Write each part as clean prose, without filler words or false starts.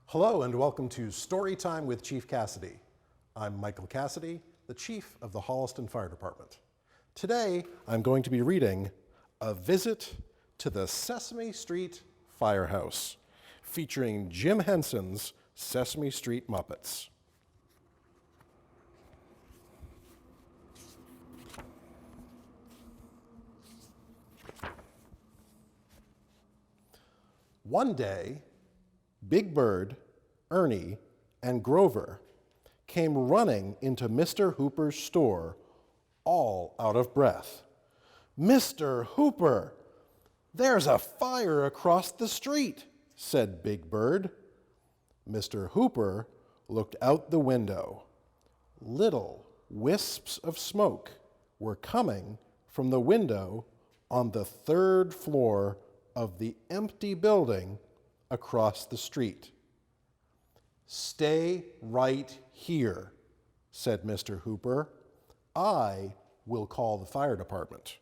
Hello and welcome to Storytime with Chief Cassidy. I'm Michael Cassidy, the Chief of the Holliston Fire Department. Today, I'm going to be reading A Visit to the Sesame Street Firehouse, featuring Jim Henson's Sesame Street Muppets. One day, Big Bird, Ernie, and Grover came running into Mr. Hooper's store, all out of breath. "Mr. Hooper, there's a fire across the street," said Big Bird. Mr. Hooper looked out the window. Little wisps of smoke were coming from the window on the third floor of the empty building across the street. "Stay right here," said Mr. Hooper. "I will call the fire department."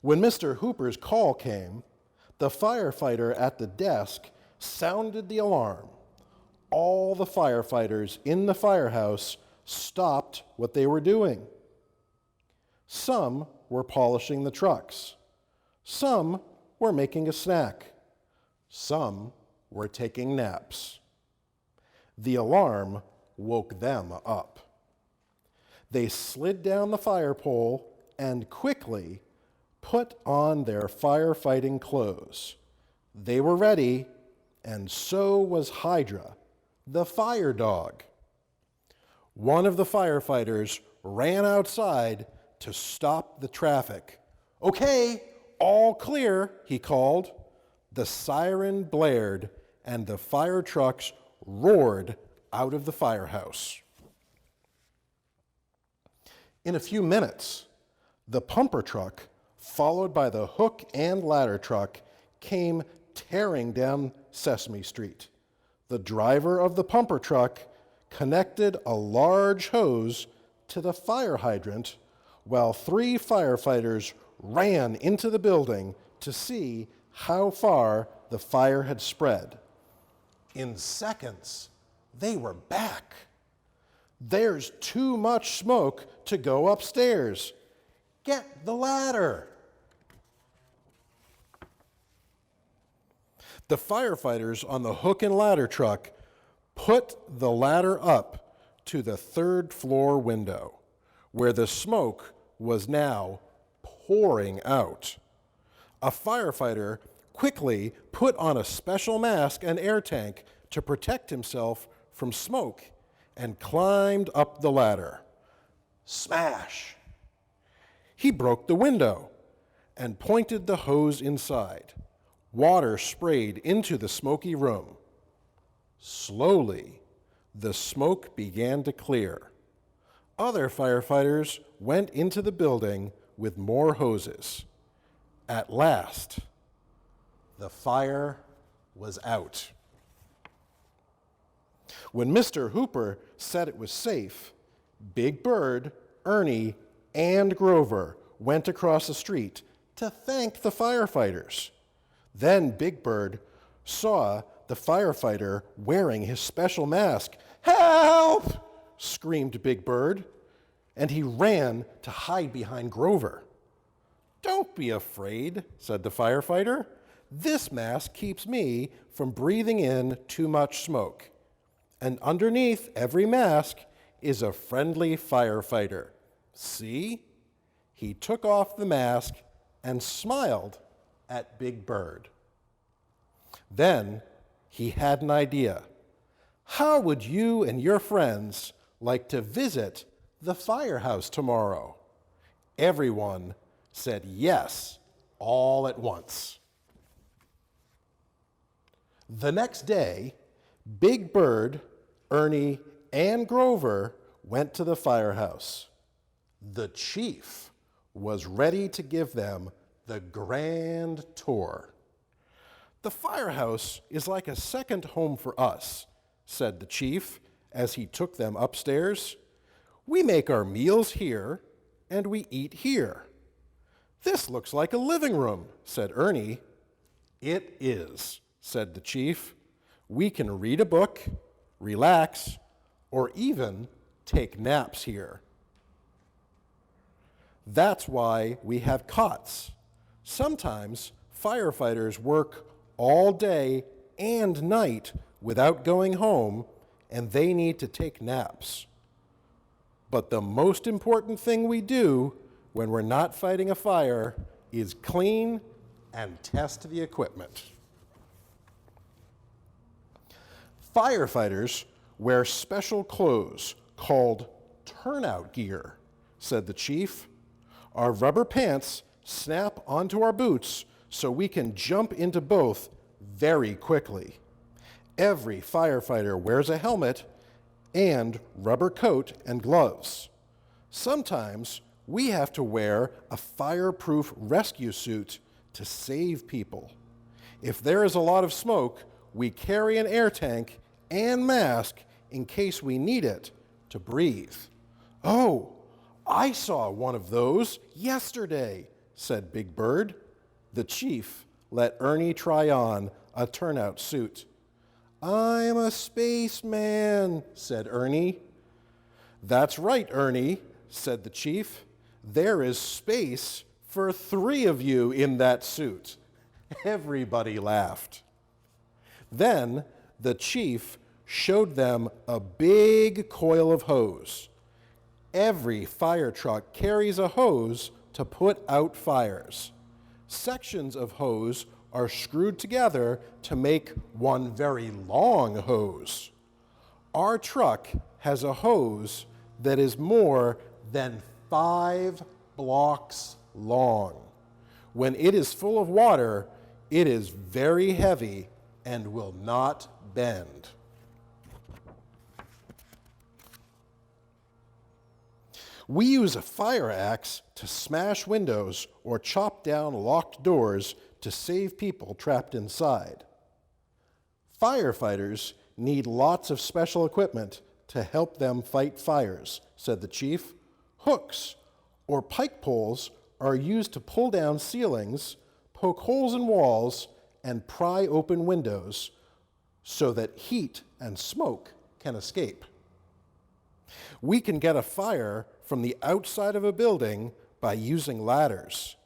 When Mr. Hooper's call came, the firefighter at the desk sounded the alarm. All the firefighters in the firehouse stopped what they were doing. Some were polishing the trucks. Some were making a snack. Some were taking naps. The alarm woke them up. They slid down the fire pole and quickly put on their firefighting clothes. They were ready, and so was Hydra, the fire dog. One of the firefighters ran outside to stop the traffic. "Okay, all clear," he called. The siren blared, and the fire trucks roared out of the firehouse. In a few minutes, the pumper truck, followed by the hook and ladder truck, came tearing down Sesame Street. The driver of the pumper truck connected a large hose to the fire hydrant, while 3 firefighters ran into the building to see how far the fire had spread. In seconds, they were back. "There's too much smoke to go upstairs. Get the ladder." The firefighters on the hook and ladder truck put the ladder up to the 3rd floor window, where the smoke was now pouring out. A firefighter quickly put on a special mask and air tank to protect himself from smoke and climbed up the ladder. Smash! He broke the window and pointed the hose inside. Water sprayed into the smoky room. Slowly, the smoke began to clear. Other firefighters went into the building with more hoses. At last, the fire was out. When Mr. Hooper said it was safe, Big Bird, Ernie, and Grover went across the street to thank the firefighters. Then Big Bird saw the firefighter wearing his special mask. "Help!" screamed Big Bird, and he ran to hide behind Grover. "Don't be afraid," said the firefighter. "This mask keeps me from breathing in too much smoke. And underneath every mask is a friendly firefighter. See?" He took off the mask and smiled at Big Bird. Then he had an idea. "How would you and your friends like to visit the firehouse tomorrow?" Everyone said yes, all at once. The next day, Big Bird, Ernie, and Grover went to the firehouse. The chief was ready to give them the grand tour. The firehouse is like a second home for us, said the chief as he took them upstairs. "We make our meals here, and we eat here." "This looks like a living room," said Ernie. "It is," said the chief. "We can read a book, relax, or even take naps here. That's why we have cots. Sometimes firefighters work all day and night without going home, and they need to take naps. But the most important thing we do when we're not fighting a fire is clean and test the equipment." "Firefighters wear special clothes called turnout gear," said the chief. "Our rubber pants snap onto our boots so we can jump into both very quickly. Every firefighter wears a helmet and rubber coat and gloves. Sometimes we have to wear a fireproof rescue suit to save people. If there is a lot of smoke, we carry an air tank and mask in case we need it to breathe." "Oh, I saw one of those yesterday," said Big Bird. The chief let Ernie try on a turnout suit. "I'm a spaceman," said Ernie. "That's right, Ernie," said the chief. "There is space for 3 of you in that suit." Everybody laughed. Then the chief showed them a big coil of hose. Every fire truck carries a hose to put out fires. Sections of hose are screwed together to make one very long hose. Our truck has a hose that is more than 5 blocks long. When it is full of water, it is very heavy and will not bend. We use a fire axe to smash windows or chop down locked doors to save people trapped inside. Firefighters need lots of special equipment to help them fight fires," said the chief. "Hooks or pike poles are used to pull down ceilings, poke holes in walls, and pry open windows so that heat and smoke can escape. We can get a fire from the outside of a building by using ladders.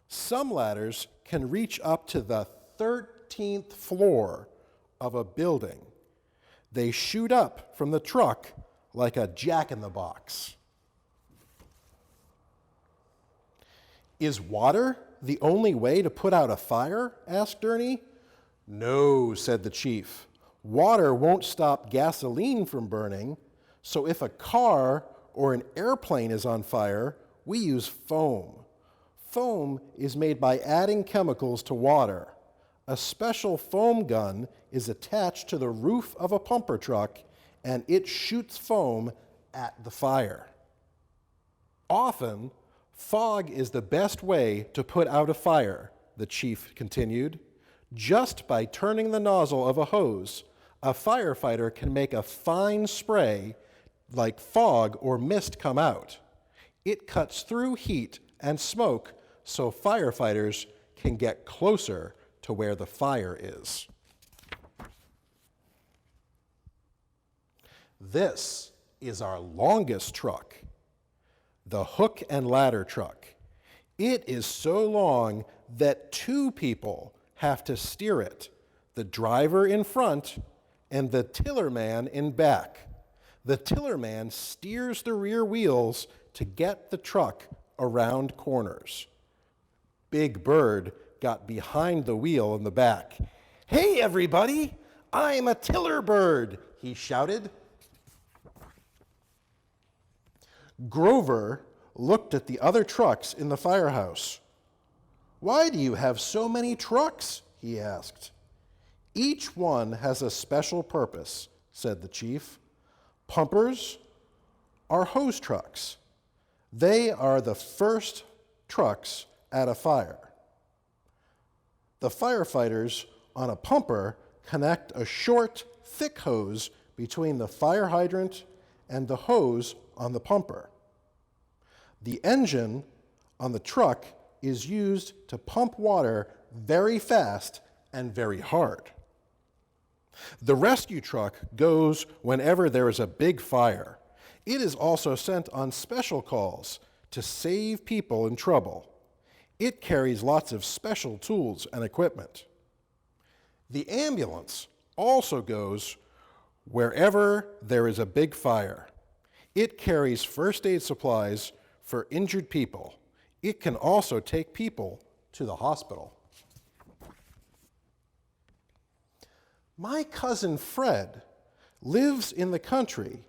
Some ladders can reach up to the 13th floor of a building. They shoot up from the truck like a jack-in-the-box." "Is water the only way to put out a fire?" asked Ernie. "No," said the chief. "Water won't stop gasoline from burning, so if a car or an airplane is on fire, we use foam. Foam is made by adding chemicals to water. A special foam gun is attached to the roof of a pumper truck, and it shoots foam at the fire. Often, fog is the best way to put out a fire," the chief continued. "Just by turning the nozzle of a hose, a firefighter can make a fine spray like fog or mist come out. It cuts through heat and smoke so firefighters can get closer to where the fire is." This is our longest truck, the hook and ladder truck. It is so long that 2 people have to steer it, the driver in front and the tiller man in back. The tiller man steers the rear wheels to get the truck around corners. Big Bird got behind the wheel in the back. "Hey, everybody, I'm a tiller bird," he shouted. Grover looked at the other trucks in the firehouse. "Why do you have so many trucks?" he asked. "Each one has a special purpose," said the chief. "Pumpers are hose trucks. They are the first trucks at a fire. The firefighters on a pumper connect a short, thick hose between the fire hydrant and the hose on the pumper. The engine on the truck is used to pump water very fast and very hard. The rescue truck goes whenever there is a big fire. It is also sent on special calls to save people in trouble. It carries lots of special tools and equipment. The ambulance also goes wherever there is a big fire. It carries first aid supplies for injured people. It can also take people to the hospital. My cousin Fred lives in the country,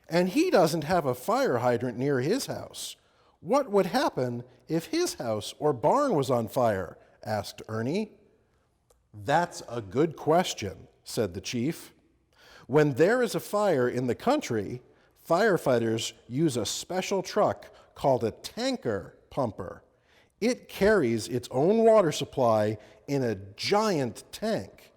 and he doesn't have a fire hydrant near his house. What would happen if his house or barn was on fire? Asked Ernie. That's a good question, said the chief. When there is a fire in the country, firefighters use a special truck called a tanker pumper. It carries its own water supply in a giant tank.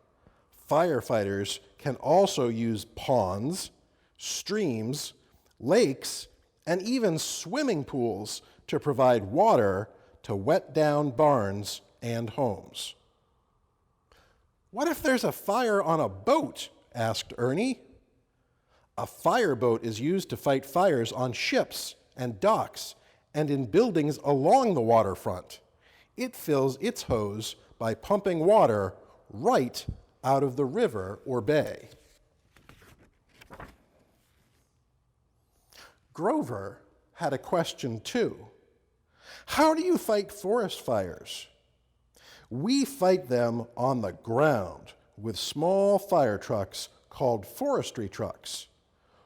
Firefighters can also use ponds, streams, lakes, and even swimming pools to provide water to wet down barns and homes. What if there's a fire on a boat? Asked Ernie. A fireboat is used to fight fires on ships and docks and in buildings along the waterfront. It fills its hose by pumping water right out of the river or bay. Grover had a question too. How do you fight forest fires? We fight them on the ground with small fire trucks called forestry trucks.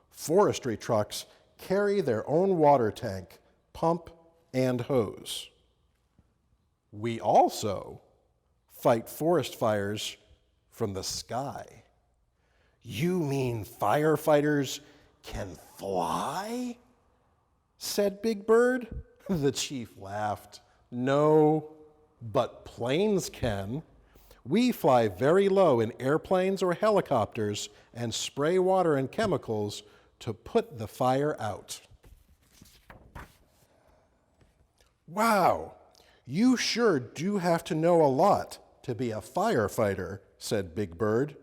Forestry trucks carry their own water tank, pump, and hose. We also fight forest fires from the sky. You mean firefighters can fly? Said Big Bird. The chief laughed. No, but planes can. We fly very low in airplanes or helicopters and spray water and chemicals to put the fire out. Wow, you sure do have to know a lot to be a firefighter, said Big Bird.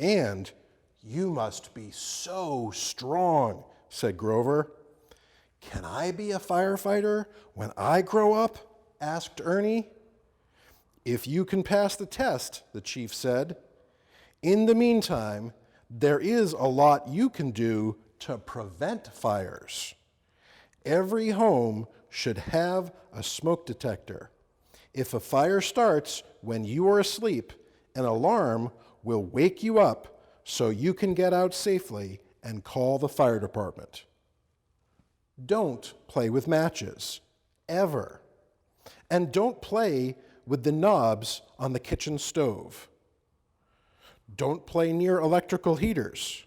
And you must be so strong, said Grover. Can I be a firefighter when I grow up? Asked Ernie. If you can pass the test, the chief said. In the meantime, there is a lot you can do to prevent fires. Every home should have a smoke detector. If a fire starts when you are asleep, an alarm will wake you up so you can get out safely and call the fire department. Don't play with matches, ever. And don't play with the knobs on the kitchen stove. Don't play near electrical heaters.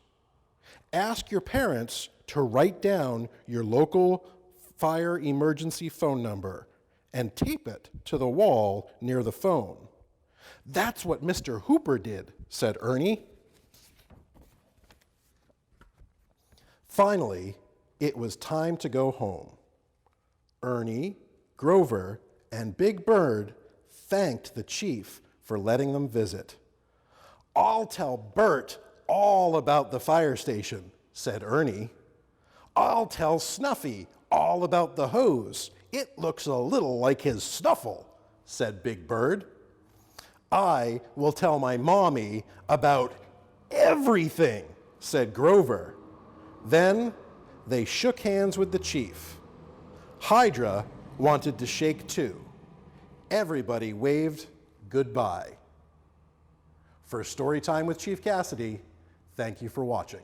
Ask your parents to write down your local fire emergency phone number and tape it to the wall near the phone. That's what Mr. Hooper did, said Ernie. Finally, it was time to go home. Ernie, Grover, and Big Bird thanked the chief for letting them visit. I'll tell Bert all about the fire station, said Ernie. I'll tell Snuffy all about the hose. It looks a little like his snuffle, said Big Bird. I will tell my mommy about everything, said Grover. Then they shook hands with the chief. Hydra wanted to shake too. Everybody waved goodbye. For Storytime with Chief Cassidy, thank you for watching.